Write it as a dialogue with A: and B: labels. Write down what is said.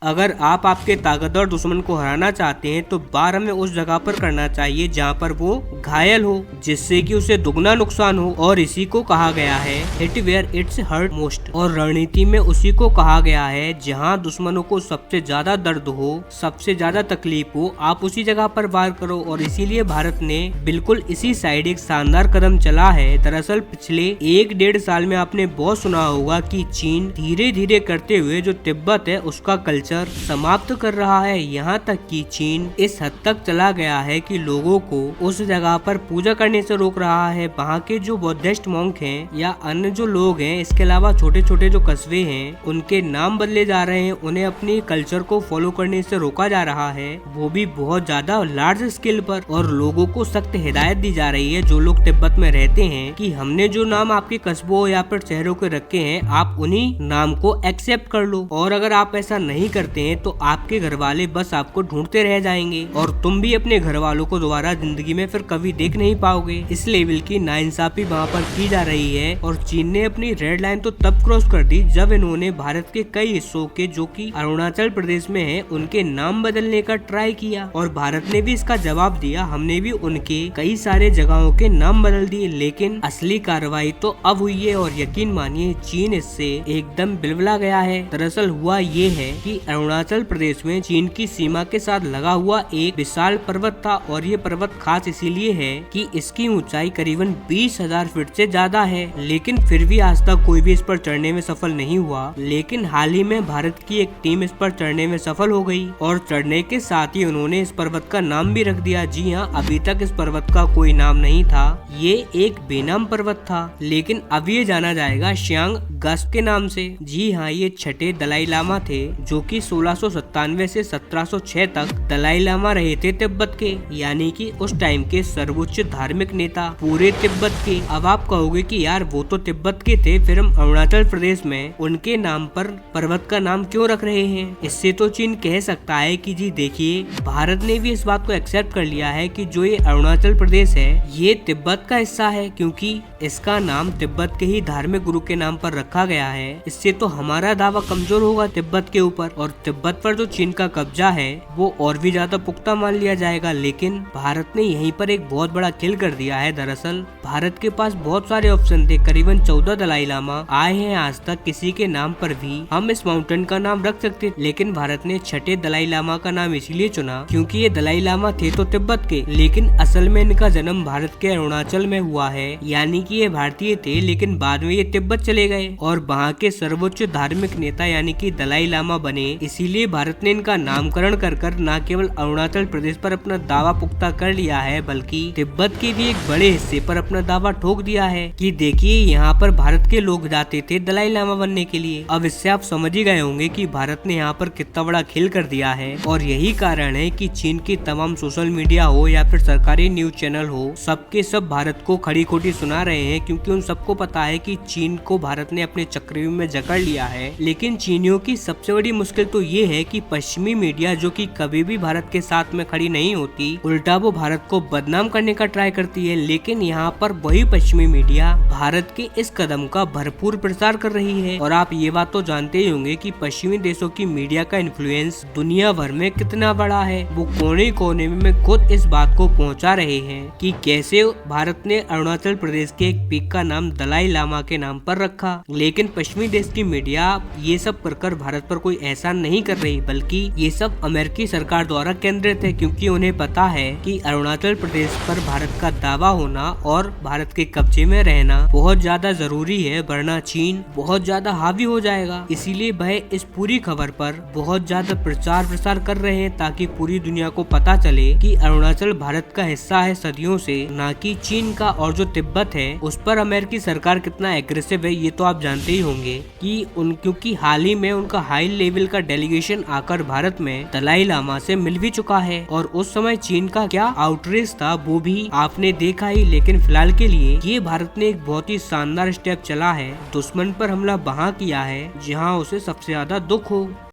A: अगर आप आपके ताकतवर दुश्मन को हराना चाहते हैं तो वार हमें उस जगह पर करना चाहिए जहां पर वो घायल हो, जिससे कि उसे दुगना नुकसान हो, और इसी को कहा गया है hit where it's hurt most. और रणनीति में उसी को कहा गया है जहां दुश्मनों को सबसे ज्यादा दर्द हो, सबसे ज्यादा तकलीफ हो, आप उसी जगह पर वार करो। और इसीलिए भारत ने बिल्कुल इसी साइड एक शानदार कदम चला है। दरअसल पिछले 1-1.5 साल में आपने बहुत सुना होगा कि चीन धीरे धीरे करते हुए जो तिब्बत है उसका कल्चर समाप्त कर रहा है। यहाँ तक कि चीन इस हद तक चला गया है कि लोगों को उस जगह पर पूजा करने से रोक रहा है। वहाँ के जो बौद्धिस्ट मॉन्क हैं या अन्य जो लोग हैं, इसके अलावा छोटे छोटे जो कस्बे हैं, उनके नाम बदले जा रहे हैं, उन्हें अपने कल्चर को फॉलो करने से रोका जा रहा है, वो भी बहुत ज्यादा लार्ज स्केल पर। और लोगों को सख्त हिदायत दी जा रही है, जो लोग तिब्बत में रहते हैं, कि हमने जो नाम आपके कस्बों या फिर शहरों के रखे हैं, आप उन्हीं नाम को एक्सेप्ट कर लो। और अगर आप ऐसा नहीं करते हैं तो आपके घर वाले बस आपको ढूंढते रह जाएंगे और तुम भी अपने घर वालों को दोबारा जिंदगी में फिर कभी देख नहीं पाओगे। इस लेवल की नाइंसाफी वहाँ पर की जा रही है। और चीन ने अपनी रेड लाइन तो तब क्रॉस कर दी जब इन्होंने भारत के कई हिस्सों के, जो कि अरुणाचल प्रदेश में है, उनके नाम बदलने का ट्राई किया। और भारत ने भी इसका जवाब दिया, हमने भी उनके कई सारे जगहों के नाम बदल दिए। लेकिन असली कार्रवाई तो अब हुई है और यकीन मानिए चीन इससे एकदम बिलबिला गया है। दरअसल हुआ ये है कि अरुणाचल प्रदेश में चीन की सीमा के साथ लगा हुआ एक विशाल पर्वत था। और ये पर्वत खास इसीलिए है कि इसकी ऊंचाई करीबन 20,000 फीट से ज्यादा है। लेकिन फिर भी आज तक कोई भी इस पर चढ़ने में सफल नहीं हुआ। लेकिन हाल ही में भारत की एक टीम इस पर चढ़ने में सफल हो गई और चढ़ने के साथ ही उन्होंने इस पर्वत का नाम भी रख दिया। जी हाँ, अभी तक इस पर्वत का कोई नाम नहीं था, ये एक बेनाम पर्वत था। लेकिन अब ये जाना जाएगा श्यांग गस्ट के नाम से। जी हाँ, ये छठे दलाई लामा थे, जो कि 1697 से 1706 तक दलाई लामा रहे थे तिब्बत के, यानी कि उस टाइम के सर्वोच्च धार्मिक नेता पूरे तिब्बत के। अब आप कहोगे कि यार वो तो तिब्बत के थे, फिर हम अरुणाचल प्रदेश में उनके नाम पर पर्वत का नाम क्यों रख रहे हैं? इससे तो चीन कह सकता है कि जी देखिए, भारत ने भी इस बात को एक्सेप्ट कर लिया है कि जो ये अरुणाचल प्रदेश है ये तिब्बत का हिस्सा है, क्योंकि इसका नाम तिब्बत के ही धार्मिक गुरु के नाम पर रखा गया है। इससे तो हमारा दावा कमजोर होगा तिब्बत के ऊपर, और तिब्बत पर जो चीन का कब्जा है वो और भी ज्यादा पुख्ता मान लिया जाएगा। लेकिन भारत ने यहीं पर एक बहुत बड़ा खेल कर दिया है। दरअसल भारत के पास बहुत सारे ऑप्शन थे, करीबन 14 दलाई लामा आए हैं आज तक, किसी के नाम पर भी हम इस माउंटेन का नाम रख सकते, लेकिन भारत ने छठे दलाई लामा का नाम इसीलिए चुना क्योंकि ये दलाई लामा थे तो तिब्बत के, लेकिन असल में इनका जन्म भारत के अरुणाचल में हुआ है, यानी कि ये भारतीय थे, लेकिन बाद में ये तिब्बत चले गए और वहाँ के सर्वोच्च धार्मिक नेता यानी कि दलाई लामा बने। इसीलिए भारत ने इनका नामकरण कर न केवल अरुणाचल प्रदेश पर अपना दावा पुख्ता कर लिया है, बल्कि तिब्बत के भी एक बड़े हिस्से पर अपना दावा ठोक दिया है कि देखिए यहाँ पर भारत के लोग जाते थे दलाई लामा बनने के लिए। अब इससे आप समझ ही गए होंगे कि भारत ने यहाँ पर कितना बड़ा खेल कर दिया है। और यही कारण है कि चीन की तमाम सोशल मीडिया हो या फिर सरकारी न्यूज चैनल हो, सबके सब भारत को खड़ी खोटी सुना रहे हैं, क्योंकि उन सबको पता है कि चीन को भारत ने अपने चक्रव्यूह में जकड़ लिया है। लेकिन चीनियों की सबसे बड़ी मुश्किल तो ये है कि पश्चिमी मीडिया, जो कि कभी भी भारत के साथ में खड़ी नहीं होती, उल्टा वो भारत को बदनाम करने का ट्राई करती है। लेकिन यहाँ पर वही पश्चिमी मीडिया भारत के इस कदम का भरपूर प्रचार कर रही है। और आप ये बात तो जानते ही होंगे कि पश्चिमी देशों की मीडिया का इन्फ्लुएंस दुनिया भर में कितना बड़ा है। वो कोने कोने में खुद इस बात को पहुँचा रहे हैं कि कैसे भारत ने अरुणाचल प्रदेश के एक पीक का नाम दलाई लामा के नाम पर रखा। लेकिन पश्चिमी देश की मीडिया ये सब कर भारत पर कोई एहसान नहीं कर रही, बल्कि ये सब अमेरिकी सरकार द्वारा केंद्रित है, क्योंकि उन्हें पता है कि अरुणाचल प्रदेश पर भारत का दावा होना और भारत के कब्जे में रहना बहुत ज्यादा जरूरी है, वरना चीन बहुत ज्यादा हावी हो जाएगा। इसीलिए वह इस पूरी खबर पर बहुत ज्यादा प्रचार प्रसार कर रहे हैं, ताकि पूरी दुनिया को पता चले कि अरुणाचल भारत का हिस्सा है सदियों से, ना कि चीन का। और जो तिब्बत है उस पर अमेरिकी सरकार कितना एग्रेसिव है ये तो आप जानते ही होंगे कि क्योंकि हाल ही में उनका हाई लेवल का डेलीगेशन आकर भारत में दलाई लामा से मिल भी चुका है। और उस समय चीन का क्या आउटरीच था वो भी आपने देखा ही। लेकिन फिलहाल के लिए ये भारत ने एक बहुत ही शानदार स्टेप चला है, दुश्मन पर हमला वहाँ किया है जहाँ उसे सबसे ज्यादा दुख हो।